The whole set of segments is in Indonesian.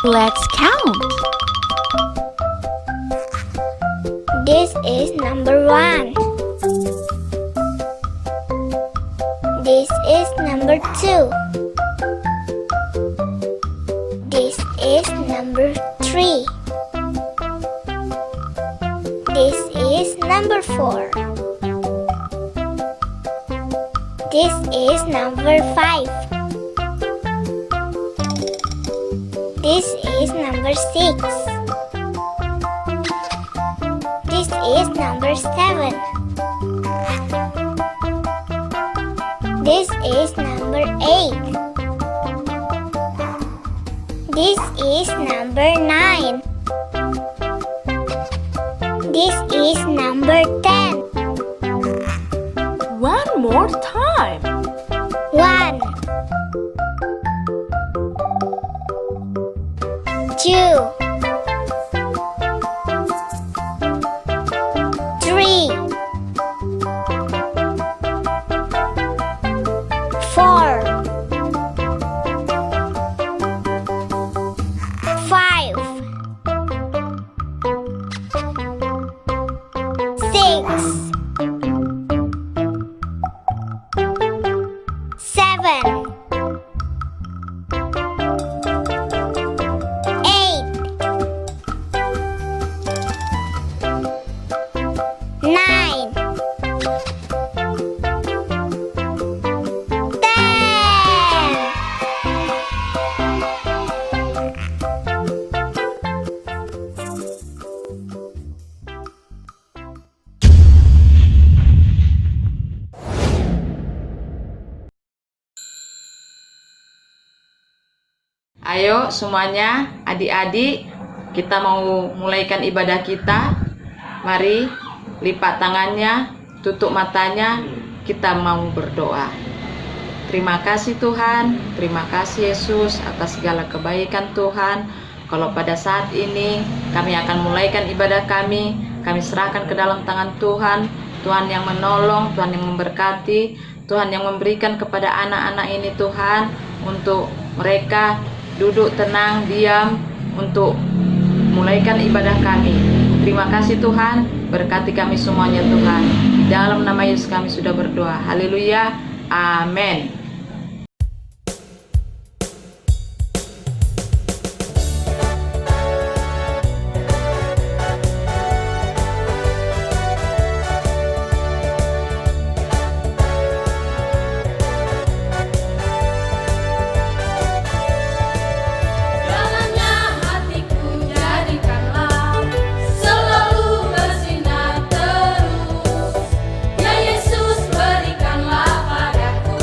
Let's count. This is number 1. This is number 2. This is number 3. This is number 4. This is number 5. This is number 6. This is number 7. This is number 8. This is number 9. This is number 10. One more time. 1, 2, 3, 4, 5, 6, 7, 8, 9, 10. Ayo semuanya, adik-adik, kita mau mulaikan ibadah kita. Mari lipat tangannya, tutup matanya, kita mau berdoa. Terima kasih Tuhan, terima kasih Yesus atas segala kebaikan Tuhan. Kalau pada saat ini kami akan mulaikan ibadah kami serahkan ke dalam tangan Tuhan. Tuhan yang menolong, Tuhan yang memberkati, Tuhan yang memberikan kepada anak-anak ini Tuhan, untuk mereka duduk tenang, diam, untuk mulaikan ibadah kami. Terima kasih Tuhan, berkati kami semuanya Tuhan. Di dalam nama Yesus kami sudah berdoa. Haleluya, amin. Dalamnya hatiku jadikanlah selalu bersinar terus. Ya Yesus berikanlah padaku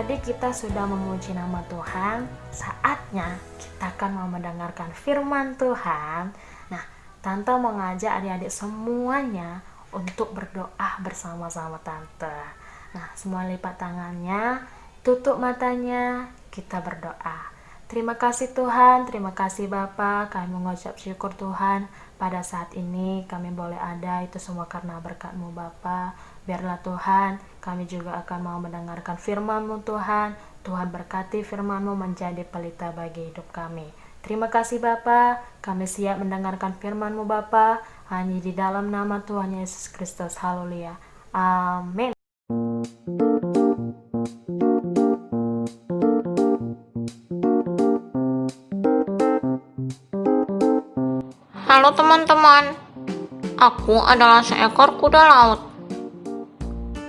Tadi kita sudah memuji nama Tuhan, saatnya kita akan mau mendengarkan firman Tuhan. Nah, Tante mengajak adik-adik semuanya untuk berdoa bersama-sama Tante. Nah, semua lipat tangannya, tutup matanya, kita berdoa. Terima kasih Tuhan, terima kasih Bapa, kami mengucap syukur Tuhan. Pada saat ini kami boleh ada, itu semua karena berkat-Mu Bapa. Biarlah Tuhan, kami juga akan mau mendengarkan firman-Mu Tuhan. Tuhan berkati firman-Mu menjadi pelita bagi hidup kami. Terima kasih Bapa, kami siap mendengarkan firman-Mu Bapa. Hanya di dalam nama Tuhan Yesus Kristus. Haleluya. Amin. Halo teman-teman, aku adalah seekor kuda laut.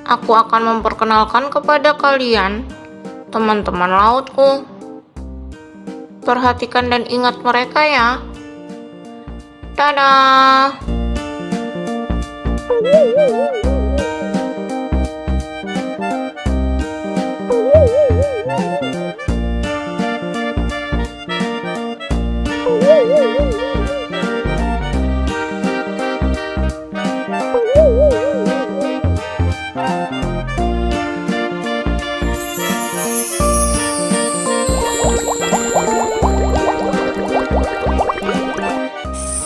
Aku akan memperkenalkan kepada kalian teman-teman lautku. Perhatikan dan ingat mereka ya. Dadah.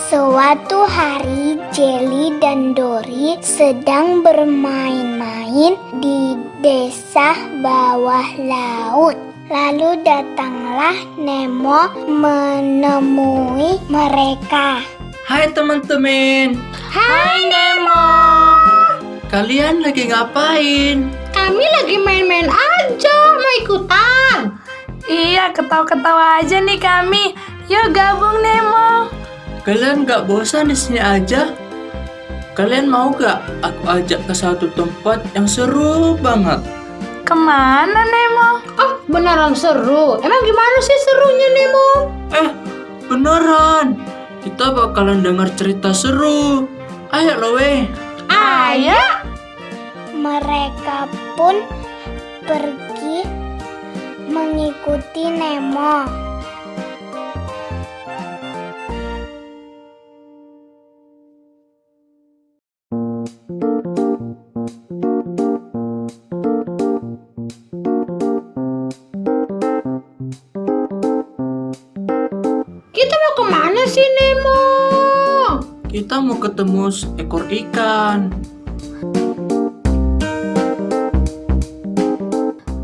Suatu hari, Jelly dan Dory sedang bermain-main di desa bawah laut. Lalu datanglah Nemo menemui mereka. Hai teman-teman, Hai Nemo. kalian lagi ngapain? Kami lagi main-main aja, mau ikutan. Iya, ketawa-ketawa aja nih kami. Yuk gabung Nemo. Kalian gak bosan di sini aja? Kalian mau gak aku ajak ke satu tempat yang seru banget? Kemana Nemo? Oh, beneran seru. Emang gimana sih serunya Nemo? Beneran, kita bakalan dengar cerita seru. Ayo loh weh. Ayo. Mereka pun pergi mengikuti Nemo. Kita mau kemana sih Nemo? Kita mau ketemu seekor ikan.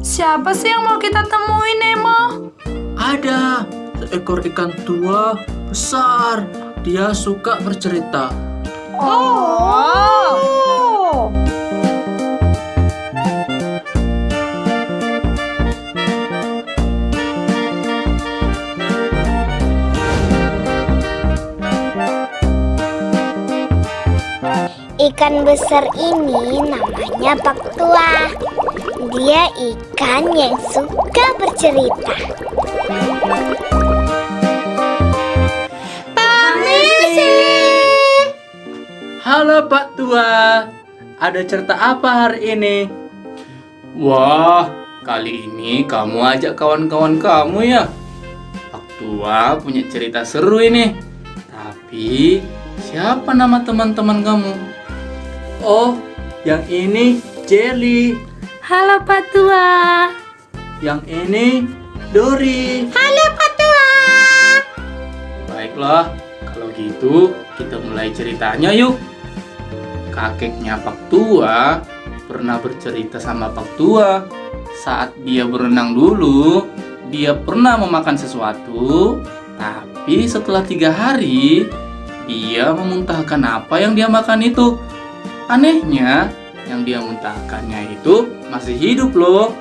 Siapa sih yang mau kita temuin Nemo? Ada seekor ikan tua besar. Dia suka bercerita. Oh. Ikan besar ini namanya Pak Tua. Dia ikan yang suka bercerita. Permisi. Halo Pak Tua, ada cerita apa hari ini? Wah, kali ini kamu ajak kawan-kawan kamu ya? Pak Tua punya cerita seru ini. Tapi, siapa nama teman-teman kamu? Oh, yang ini Jelly. Halo Pak Tua. Yang ini Dory. Halo Pak Tua. Baiklah, kalau gitu kita mulai ceritanya yuk. Kakeknya Pak Tua pernah bercerita sama Pak Tua. Saat dia berenang dulu, dia pernah memakan sesuatu, tapi setelah 3 hari, dia memuntahkan apa yang dia makan itu. Anehnya, yang dia muntahkannya itu masih hidup loh.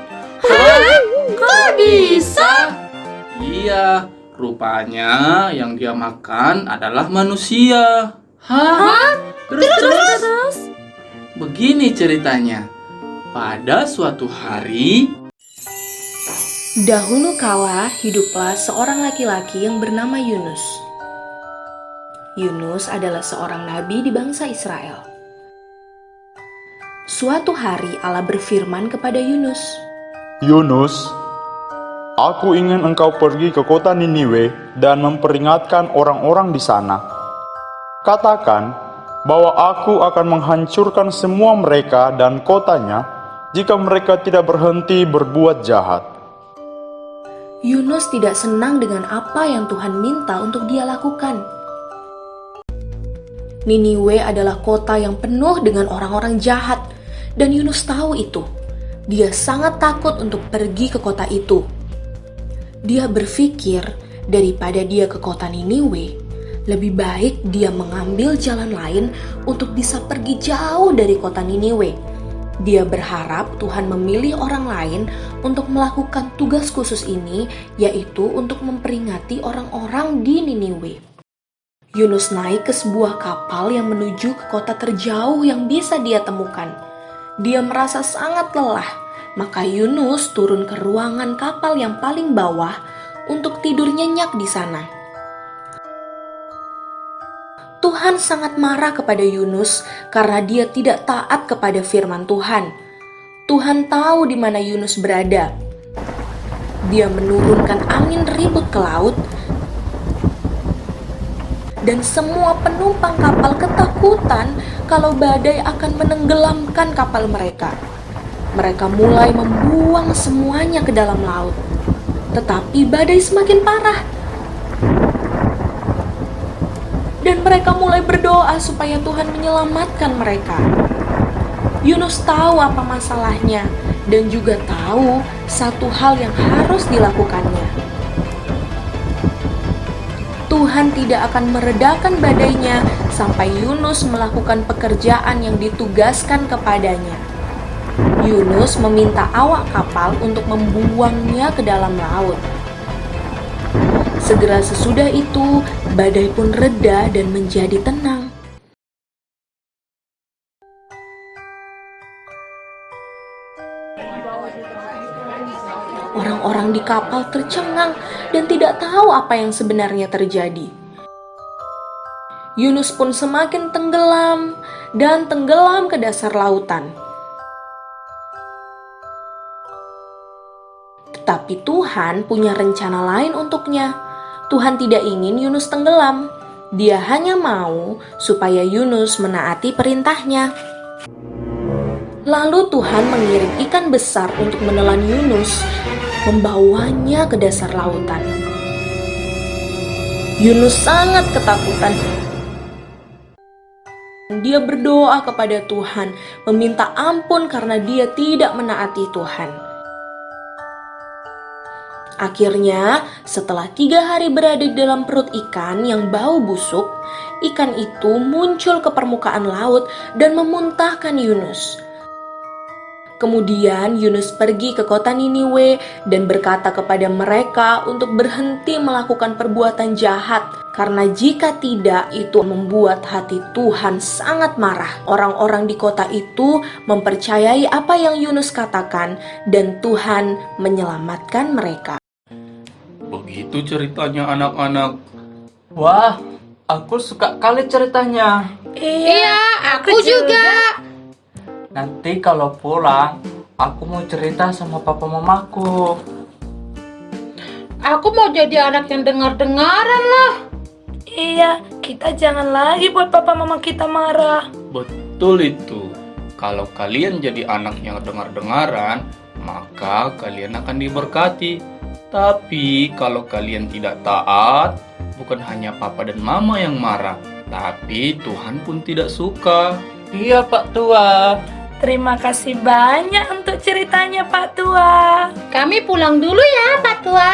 Kok bisa? Iya, rupanya yang dia makan adalah manusia. Hah? Terus? Begini ceritanya. Pada suatu hari, dahulu kala hiduplah seorang laki-laki yang bernama Yunus. Yunus adalah seorang nabi di bangsa Israel. Suatu hari Allah berfirman kepada Yunus, Yunus, aku ingin engkau pergi ke kota Niniwe dan memperingatkan orang-orang di sana. Katakan bahwa aku akan menghancurkan semua mereka dan kotanya jika mereka tidak berhenti berbuat jahat. Yunus tidak senang dengan apa yang Tuhan minta untuk dia lakukan. Niniwe adalah kota yang penuh dengan orang-orang jahat, dan Yunus tahu itu. Dia sangat takut untuk pergi ke kota itu. Dia berpikir, daripada dia ke kota Niniwe, lebih baik dia mengambil jalan lain untuk bisa pergi jauh dari kota Niniwe. Dia berharap Tuhan memilih orang lain untuk melakukan tugas khusus ini, yaitu untuk memperingati orang-orang di Niniwe. Yunus naik ke sebuah kapal yang menuju ke kota terjauh yang bisa dia temukan. Dia merasa sangat lelah, maka Yunus turun ke ruangan kapal yang paling bawah untuk tidur nyenyak di sana. Tuhan sangat marah kepada Yunus karena dia tidak taat kepada firman Tuhan. Tuhan tahu di mana Yunus berada. Dia menurunkan angin ribut ke laut, dan semua penumpang kapal ketakutan kalau badai akan menenggelamkan kapal mereka. Mereka mulai membuang semuanya ke dalam laut. Tetapi badai semakin parah. Dan mereka mulai berdoa supaya Tuhan menyelamatkan mereka. Yunus tahu apa masalahnya dan juga tahu satu hal yang harus dilakukannya. Tuhan tidak akan meredakan badainya sampai Yunus melakukan pekerjaan yang ditugaskan kepadanya. Yunus meminta awak kapal untuk membuangnya ke dalam laut. Segera sesudah itu, badai pun reda dan menjadi tenang. Orang-orang di kapal tercengang dan tidak tahu apa yang sebenarnya terjadi. Yunus pun semakin tenggelam dan tenggelam ke dasar lautan. Tetapi Tuhan punya rencana lain untuknya. Tuhan tidak ingin Yunus tenggelam. Dia hanya mau supaya Yunus menaati perintahnya. Lalu Tuhan mengirim ikan besar untuk menelan Yunus, membawanya ke dasar lautan. Yunus sangat ketakutan. Dia berdoa kepada Tuhan, meminta ampun karena dia tidak menaati Tuhan. Akhirnya, setelah 3 hari berada di dalam perut ikan yang bau busuk, ikan itu muncul ke permukaan laut dan memuntahkan Yunus. Kemudian Yunus pergi ke kota Niniwe dan berkata kepada mereka untuk berhenti melakukan perbuatan jahat, karena jika tidak itu membuat hati Tuhan sangat marah. Orang-orang di kota itu mempercayai apa yang Yunus katakan dan Tuhan menyelamatkan mereka. Begitu ceritanya anak-anak. Wah, aku suka kali ceritanya. Iya, aku juga. Nanti kalau pulang, aku mau cerita sama papa mamaku. Aku mau jadi anak yang dengar-dengaran lah. Iya, kita jangan lagi buat papa mama kita marah. Betul itu. Kalau kalian jadi anak yang dengar-dengaran, maka kalian akan diberkati. Tapi kalau kalian tidak taat, bukan hanya papa dan mama yang marah, tapi Tuhan pun tidak suka. Iya, Pak Tua. Terima kasih banyak untuk ceritanya Pak Tua. Kami pulang dulu ya, Pak Tua.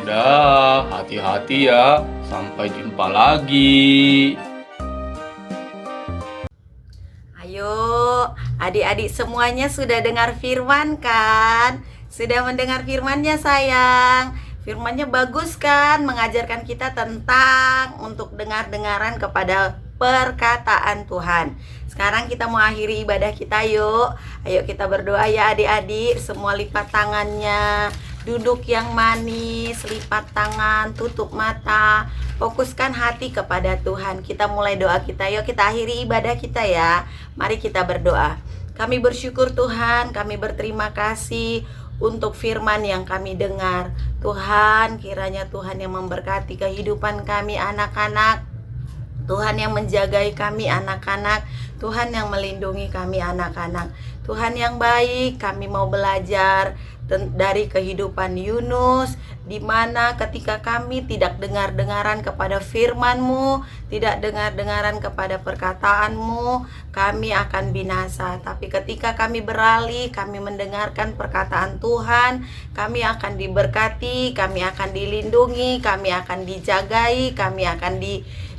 Dah, hati-hati ya. Sampai jumpa lagi. Ayo, adik-adik semuanya sudah dengar firman kan? Sudah mendengar firmannya sayang? Firmannya bagus kan? Mengajarkan kita tentang untuk dengar-dengaran kepada perkataan Tuhan. Sekarang kita mau akhiri ibadah kita yuk. Ayo kita berdoa ya adik-adik. Semua lipat tangannya. Duduk yang manis, lipat tangan, tutup mata. Fokuskan hati kepada Tuhan. Kita mulai doa kita. Yuk kita akhiri ibadah kita ya. Mari kita berdoa. Kami bersyukur Tuhan, kami berterima kasih untuk firman yang kami dengar. Tuhan, kiranya Tuhan yang memberkati kehidupan kami anak-anak, Tuhan yang menjagai kami anak-anak, Tuhan yang melindungi kami anak-anak. Tuhan yang baik, kami mau belajar dari kehidupan Yunus, di mana ketika kami tidak dengar-dengaran kepada firman-Mu, tidak dengar-dengaran kepada perkataan-Mu, kami akan binasa. Tapi ketika kami beralih, kami mendengarkan perkataan Tuhan, kami akan diberkati, kami akan dilindungi, kami akan dijagai, kami akan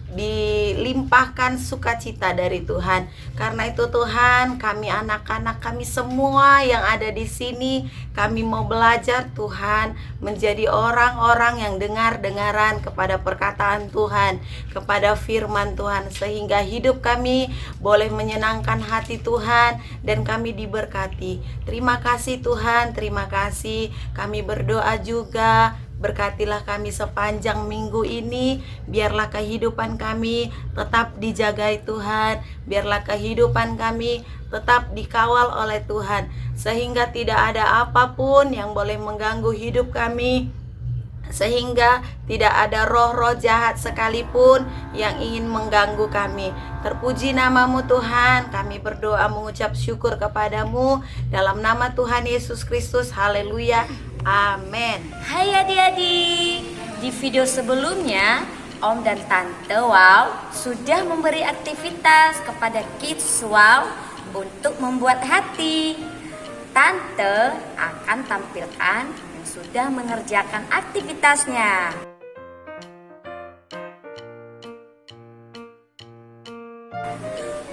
dilimpahkan sukacita dari Tuhan. Karena itu Tuhan, kami anak-anak, kami semua yang ada di sini, kami mau belajar Tuhan, menjadi orang-orang yang dengar-dengaran kepada perkataan Tuhan, kepada firman Tuhan, sehingga hidup kami boleh menyenangkan hati Tuhan dan kami diberkati. Terima kasih Tuhan, terima kasih. Kami berdoa juga, berkatilah kami sepanjang minggu ini. Biarlah kehidupan kami tetap dijagai Tuhan. Biarlah kehidupan kami tetap dikawal oleh Tuhan, sehingga tidak ada apapun yang boleh mengganggu hidup kami, sehingga tidak ada roh-roh jahat sekalipun yang ingin mengganggu kami. Terpuji namamu Tuhan. Kami berdoa mengucap syukur kepadamu dalam nama Tuhan Yesus Kristus. Haleluya. Amin. Hai adik-adik, di video sebelumnya Om dan Tante Wow sudah memberi aktivitas kepada Kids Wow untuk membuat hati. Tante akan tampilkan yang sudah mengerjakan aktivitasnya.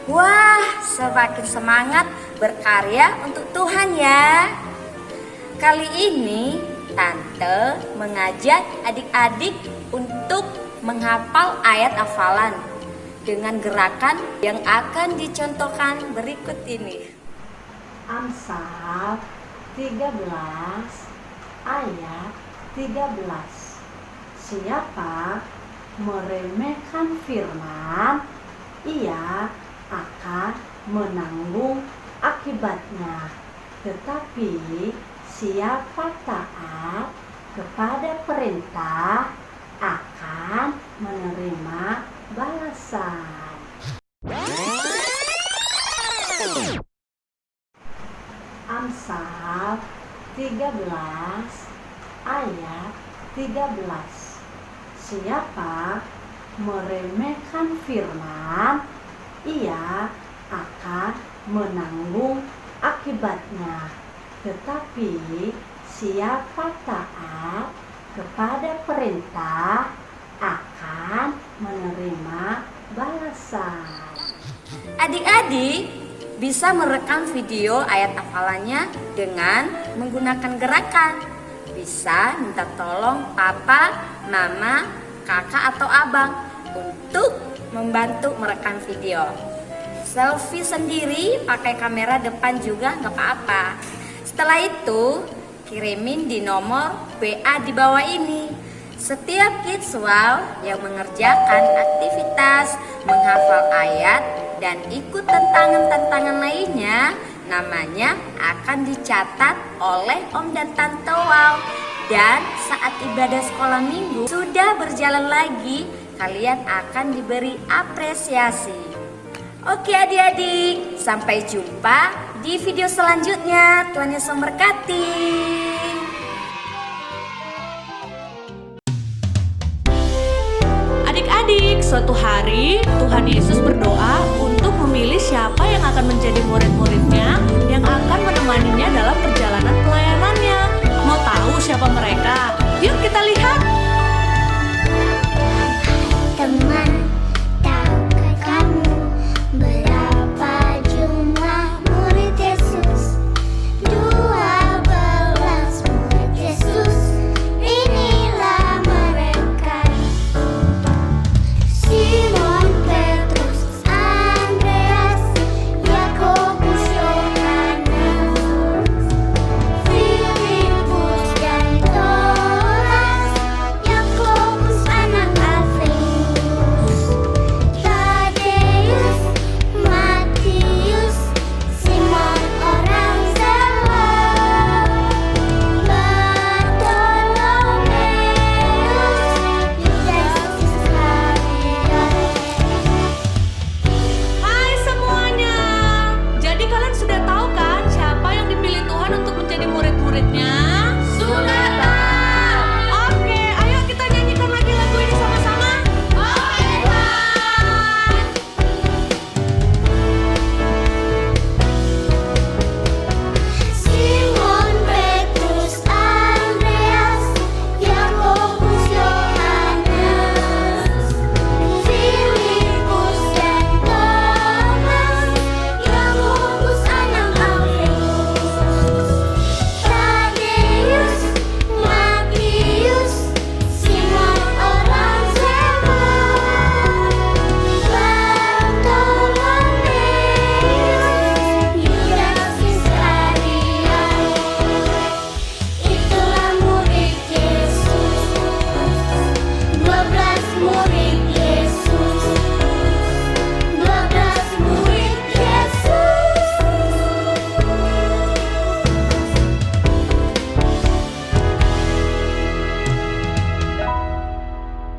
Wah, semakin semangat berkarya untuk Tuhan ya. Kali ini Tante mengajak adik-adik untuk menghafal ayat hafalan dengan gerakan yang akan dicontohkan berikut ini. Amsal 13 ayat 13. Siapa meremehkan firman, ia akan menanggung akibatnya. Tetapi siapa taat kepada perintah akan menerima balasan. Amsal 13 ayat 13. Siapa meremehkan firman, ia akan menanggung akibatnya. Tetapi siapa taat kepada perintah akan menerima balasan. Adik-adik bisa merekam video ayat hafalannya dengan menggunakan gerakan. Bisa minta tolong papa, mama, kakak atau abang untuk membantu merekam video. Selfie sendiri pakai kamera depan juga nggak apa-apa. Setelah itu kirimin di nomor WA di bawah ini. Setiap Kids Wow yang mengerjakan aktivitas menghafal ayat dan ikut tantangan-tantangan lainnya, namanya akan dicatat oleh Om dan Tante Wow. Dan saat ibadah sekolah minggu sudah berjalan lagi, kalian akan diberi apresiasi. Oke adik-adik, sampai jumpa di video selanjutnya. Tuhan Yesus memberkati. Adik-adik, suatu hari Tuhan Yesus berdoa untuk memilih siapa yang akan menjadi murid-muridnya yang akan menemaninya dalam perjalanan pelayanannya. Mau tahu siapa